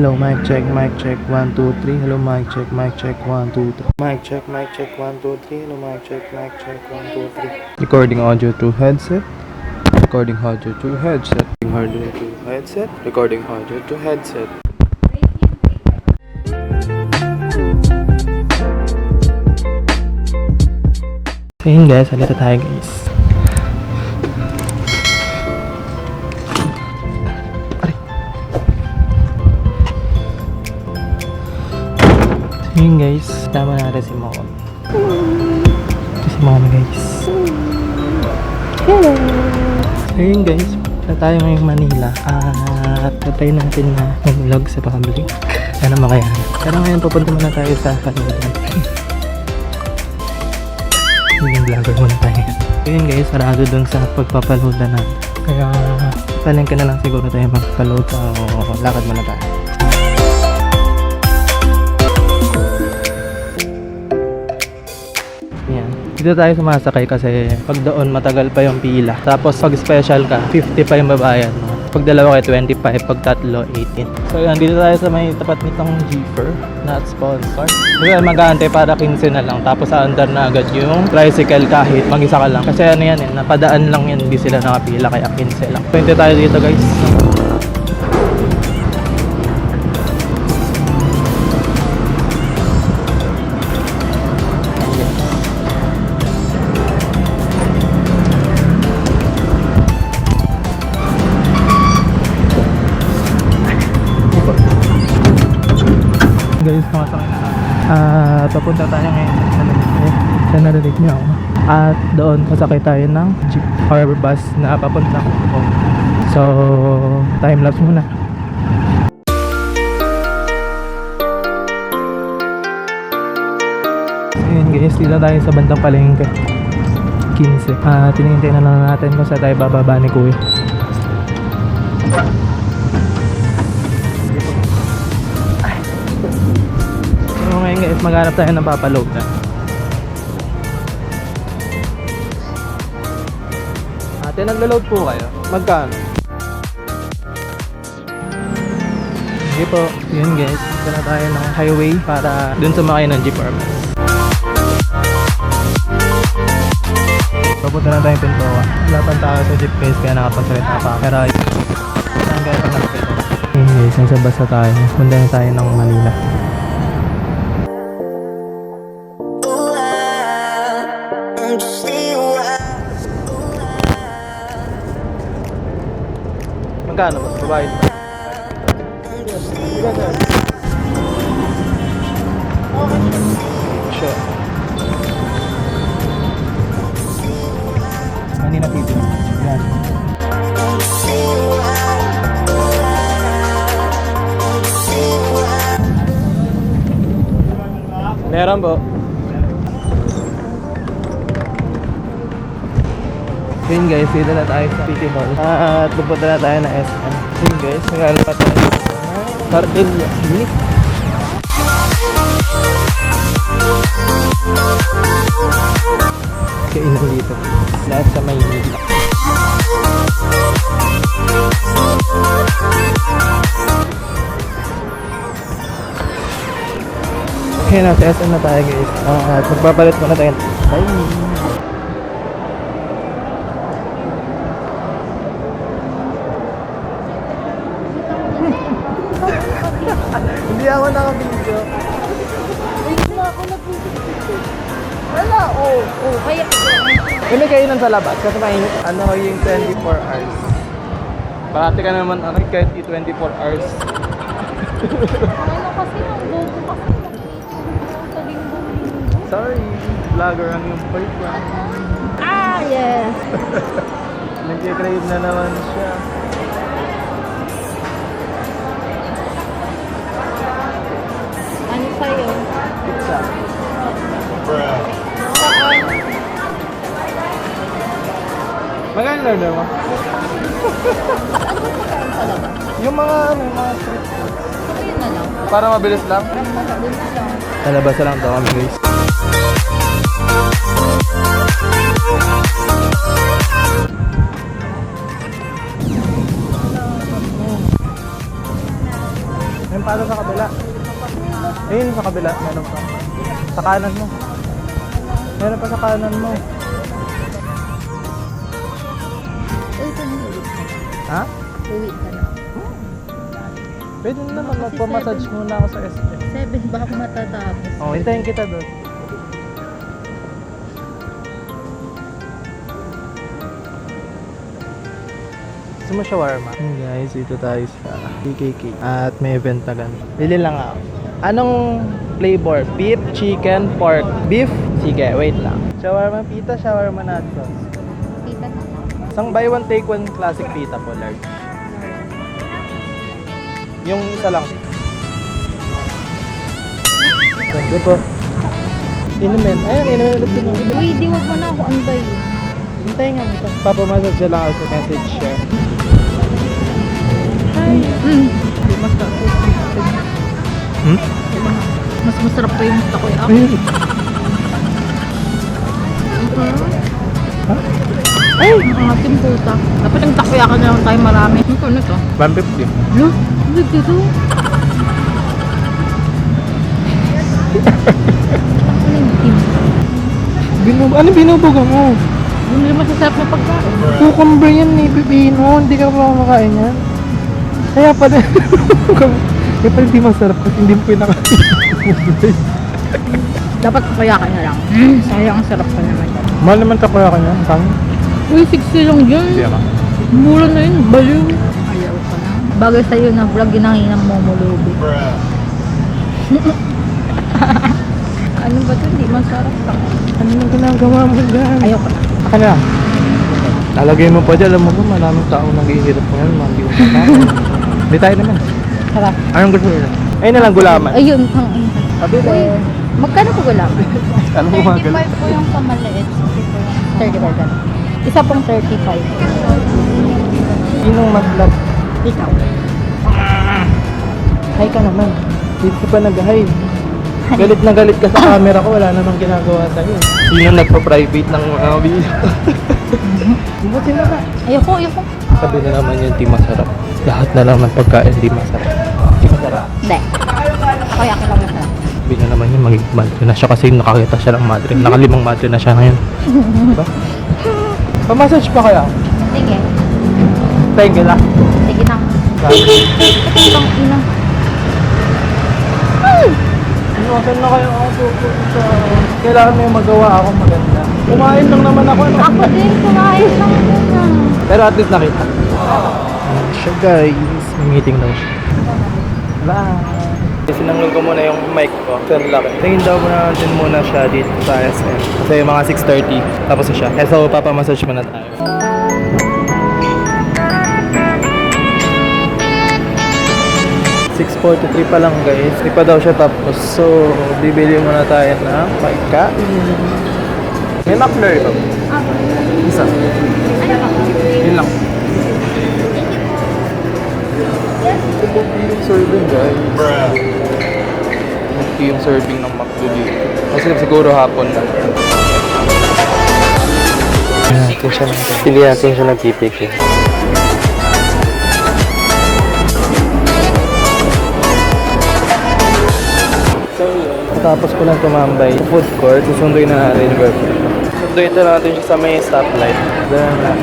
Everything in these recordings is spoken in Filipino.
Hello, mic check, 1, 2, 3. Hello, mic check, 1, 2, 3. Mic check, 1, 2, 3. Hello, mic check, 1, 2, 3. Recording audio through headset. Recording audio through headset. Recording audio through headset. Recording audio through headset. So yun guys, halita tayo guys. So yun guys, tama natin si Mom. Ito si Mom guys. Hello! So yun guys, na tayo ngayong Manila at tatay natin na mag-vlog sa public. Sana makayahan. Pero ngayon pupunta muna tayo sa Panilan. Yung vlogger muna tayo. So yun guys, sarado dun sa pagpapaload na. Kaya palengke na lang siguro tayo magpaload o lakad muna tayo. Yan. Dito tayo sumasakay kasi pag doon matagal pa yung pila. Tapos pag special ka, 50 pa yung babayad mo. Pag dalawa kayo, 25. Pag tatlo, 18. So yan, dito tayo sa may tapat nitong Jeeper, not sponsor. So yan, mag-aantay para 15 na lang. Tapos aandar na agad yung tricycle kahit mag-isa ka lang. Kasi ano yan eh, napadaan lang yan, hindi sila nakapila kaya 15 lang. Punta tayo dito guys. Guys, kumasakay na natin. Papunta tayo ngayon sa narinig niyo ako. At doon kasakay tayo ng jeep or bus na papunta ko. So, time lapse muna. Ayun guys, dito tayo sa bandang palengke 15. Tinihintay na lang natin kung saan tayo bababa ni Kuya. Ngayon guys, maghanap tayo ng papaload na. Ate, naglo-load po kayo? Magkano? Sige po, yun guys. Punta na tayo ng highway para dun sumakay ng jeep or bus. Papunta na tayo Pintoa. Wala pang tao sa jeep guys, kaya nakapagsalita pa. Pero saan kaya pang nagpito? Yun guys, nasa bus na tayo. Punta na tayo ng Manila. Magkano ba? Babayad ba? Sure. Manila TV. Yan. Meron po. Yun guys, dito na tayo sa City Mall at pupunta na tayo na SM. Yun guys, nag-alap pa tayo Cartilla. Kainan dito lahat sa Maynila. Okay, nasa SM na tayo guys at magpapalit muna tayo. Bye! Hindi ako nakabidyo. Hindi na ako nag-video. Wala, kaya May kainan sa labas kasi mainit. Ano yung 24 hours? Parati ka naman kahit 24 hours. ano kasi nang gogo kasi nag-video. Sorry, vlogger ang yung boyfriend. Yes. Nag-crave na naman siya. Ano sa'yo? Pizza. Saan? Magkano order mo? Yung mga street food. Yun na lang. Para mabilis lang? Dun na lang. Talabas na lang daw kami guys. Yung para sa kabila. Ayun sa kabila, meron pa. Sa kanan mo. Meron pa sa kanan mo. Uy, ulit ka na. Ha? Uwi ka na. Pwede na naman, Kasi magpamassage muna ako sa SM. 7 ba ako matatapos? Oh, hintayin kita doon. Gusto mo shawarma? Guys, dito tayo sa BKK. At may event na ganito. Bili lang ako. Anong flavor? Beef, chicken, pork. Beef? Sige, wait lang. Shawarma pita, shawarma nachos. Kita na. Isang buy one take one classic pita po, large. Yung isa lang. Ganda po. Inumin. Ayan, inumin ulit inumin. Uy, di wag mo na ako anday. Hintayin nga nito. Papamassage siya lang ako sa message siya. Hi. Di masarap. Hmm? Mas masarap pa yung takoyaki. Ayun. Ha? Ay! Ang ating puta. Dapat ang takoyaki na lang tayo marami. Ano to? 150. Lo? Ano dito? Ano yung team? Ano binubuga mo? Hindi naman masasarap na pagkain. Cucumber yan ni Pipino. Hindi ka pa makakain yan. Kaya pala. Kaya pala hindi masarap kasi hindi mo pinakain. Dapat takoyaki na lang. Sayang ang sarap pa naman. Mahal naman takoya ka niyan. Kang? Uy, 60 lang yun. Hindi naman. Mura na yun. Baliw. Ayaw ka na. Bagay sa'yo na vlog ginanginang momolubi. Ano ba ito? Hindi masarap ka. Ano nang ginagawa mo dyan? Ayaw ka na. Aka na. Lalagay mo pa dyan. Alam mo ba, maraming taong naghihirap mo yan. Mga hindi mo kakain. Hindi tayo naman. Sarap. Anong gusto nila? Ayun na lang, gulaman. Ayun. Sabi na. Uy, magkano po gulaman? Ano mo mga ganun? 35 po yung sa maliit. 35 ganun. Isa pong 35. Sinong mas love? Ikaw. Hi ka naman. Hindi ka pa nag-hi. Galit na galit ka sa camera ko, wala namang ginagawa sa'yo. Sino nagpa-private ng mga video? Buti na ka. Ayoko, ayoko. Sabi na naman yun, di masarap. Lahat na naman pagkain, di masarap. Di masarap. Hindi. Kaya ka lang masarap. Sabi na naman yun, magiging madre na siya kasi nakakita siya ng madre. Nakalimang madre na siya ngayon. Diba? Pa-massage pa kaya? Sige. Thank you lang. Sige na. Itong ina. Iwasan na kayo ako sa... Kailangan may magawa ako maganda. Kumain lang naman ako. No? Ako din, kumain lang muna. Pero at least nakita. Ayan siya guys. May meeting daw siya. Bye! Sinanggol ko muna yung mic ko. Turn lock. Tingin daw muna din muna siya dito sa SM. Kasi mga 6:30 tapos na siya. Eh, so papamassage muna tayo. $6.43 pa lang guys. Di pa daw siya tapos. So, bibili muna tayo ng pagkain. May McFlurry ba? Isa. Yun lang. Kunti yung serving guys. Kunti yung serving ng McDo dito. Kasi siguro hapon na. Hindi natin siya nagpipicture. Tapos ko lang tumambay sa food court, susunduin na natin yung girlfriend. Sunduin na natin siya sa may stoplight. Doon na.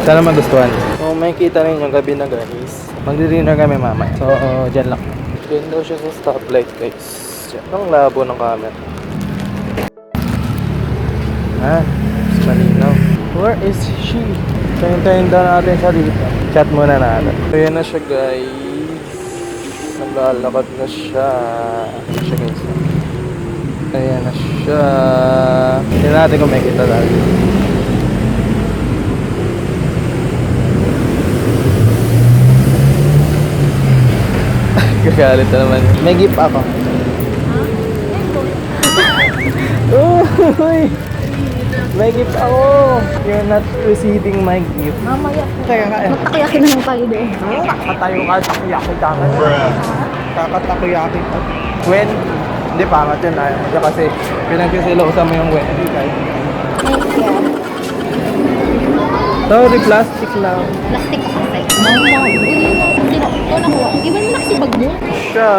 Sana magustuhan. So may kita rin yung gabi na guys. Magdi-dinner kami mamaya. So dyan lang. Doon daw siya sa stoplight guys. Dyan. Ang labo ng camera. Ah, mas malinaw. Where is she? Tayin daw natin siya dito. Chat muna natin. Ayan na siya guys. Naglalakad na siya. Ayan siya guys. Ayan na siya. Tignan natin kung may kita tayo. Gagalit na naman. May gift ako. Uy! May gift ako. You're not receiving my gift. Mamaya po. Kaya nga eh. Magtakayaki na lang tayo doon. Katayo ka sa takoyaki kaka. Kakatakoyaki ka. When? Hindi pangat yun. Ayaw mo siya kasi pinagkasilaw sa mo yung Wendy kahit. Thank you. Sorry, plastic lang. Plastic ka kasi. Mama, kunin mo. Hindi mo. Ito nakuha. Iwan mo na kasi bag mo. Siya.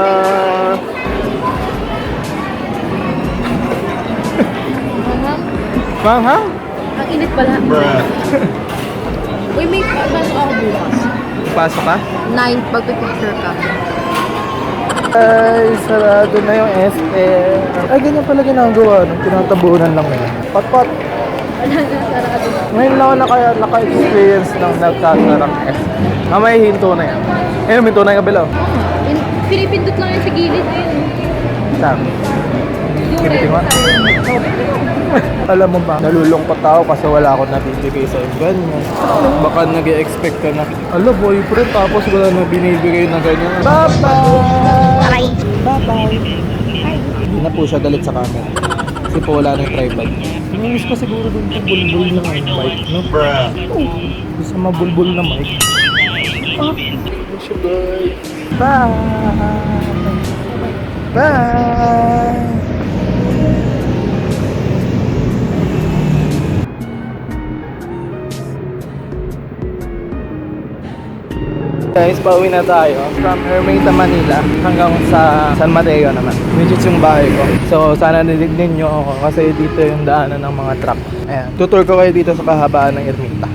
Mama, Manghang? ang init pala. Uy, may pasok ako bukas. Pasok ka? 9, magpipicture ka. Ay, sarado na yung SM. Ay, ganyan pala ginagawa. Tinatabunan lang yan. Pat-pat. Wala na, sarado na. Ngayon lang ako naka-experience ng nagkasarang SM. Mamaya hinto na yan. Eh, hinto na yung kabila. Pinipindot lang yan sa gilid. Ayun. Saan? Yung Pinitin mo? Alam mo ba, nalulungkot ako kasi wala akong nabibigay sa ganyan. Baka nag-expect ka na, ala boyfriend, tapos wala na binibigay na ganyan. Bye-bye! Bye-bye! Hindi na po siya galit sa camera. Kasi po wala na yung tripod. Namiss ko siguro dun sa bulbul na mic, no? Oh, sa mabulbul na mic. Ah, siya guys. Bye! Bye! Guys, pauwi na tayo from Ermita, Manila hanggang sa San Mateo naman, which is yung bahay ko. So sana nilignin nyo ako kasi dito yung daanan ng mga truck. Ayan, tutur ko kayo dito sa kahabaan ng Ermita.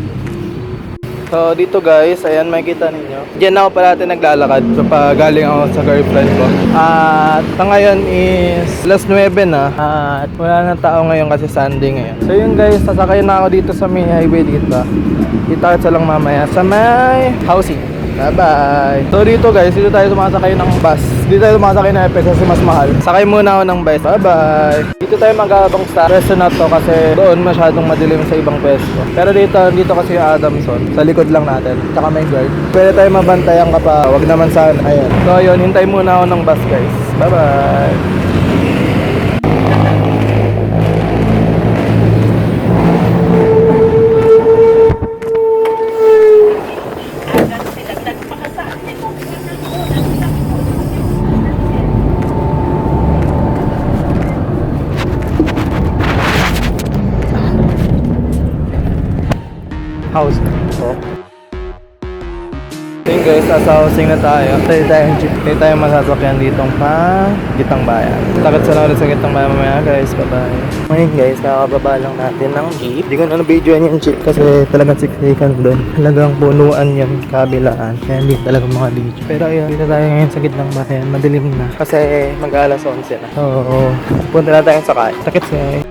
So dito guys, ayan makikita ninyo, diyan ako parati naglalakad kapag galing ako sa girlfriend ko. At sa ngayon is last 9 na at wala na tao ngayon kasi Sunday ngayon. So yun guys, sasakay na ako dito sa may highway dito. Kita lang mamaya sa may housing. Bye-bye! So dito guys, dito tayo sumasakay ng bus. Dito tayo sumasakay ng FX kasi mas mahal. Sakay muna ako ng bus. Bye-bye! Dito tayo mag-aabang sa pwesto na to kasi doon masyadong madilim sa ibang pwesto. Pero dito kasi yung Adamson. Sa likod lang natin. Tsaka may guard. Pwede tayo mabantayan ka pa. Wag naman sana. Ayan. So yun, hintay muna ako ng bus guys. Bye-bye! House po. So yun guys, nasa housing na tayo. Tayo tayong jeep. Tayo tayong masasakyan ditong pa Gitang Bayan. Takot sa ulit sa Gitang Bayan mamaya guys. Bye-bye. Ngayon guys, nakakababa lang natin ng jeep. Hindi ko na na-videoan yung jeep kasi talagang siksikan doon. Talagang punuan yung kabilaan. Kaya hindi talaga mga video. Pero ayun, dito tayo ngayon sa Gitang Bayan. Madilim na. Kasi mag-alas 11 na. Oo. Punta na tayong sakay. Takit guys.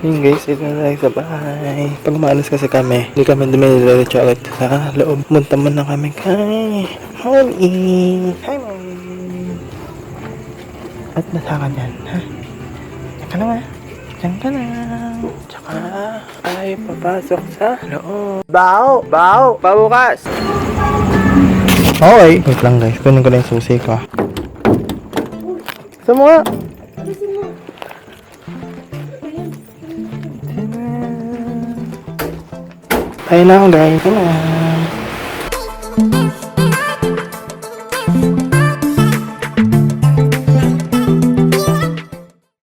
Yun guys, ito na tayo sa bahay. Pag maalas kasi kami, hindi kami dumidiretso agad sa loob. Punta muna kami kay Molly. Hi Molly. At nasa ka dyan, ha? Diyan ka lang ha? Diyan ka lang. Tsaka ay papasok sa loob. Bao! Bao! Pabukas! Okay. Wait lang guys, kunin ko na yung susi ko. Sa mga ayun na ako guys. Ayun na.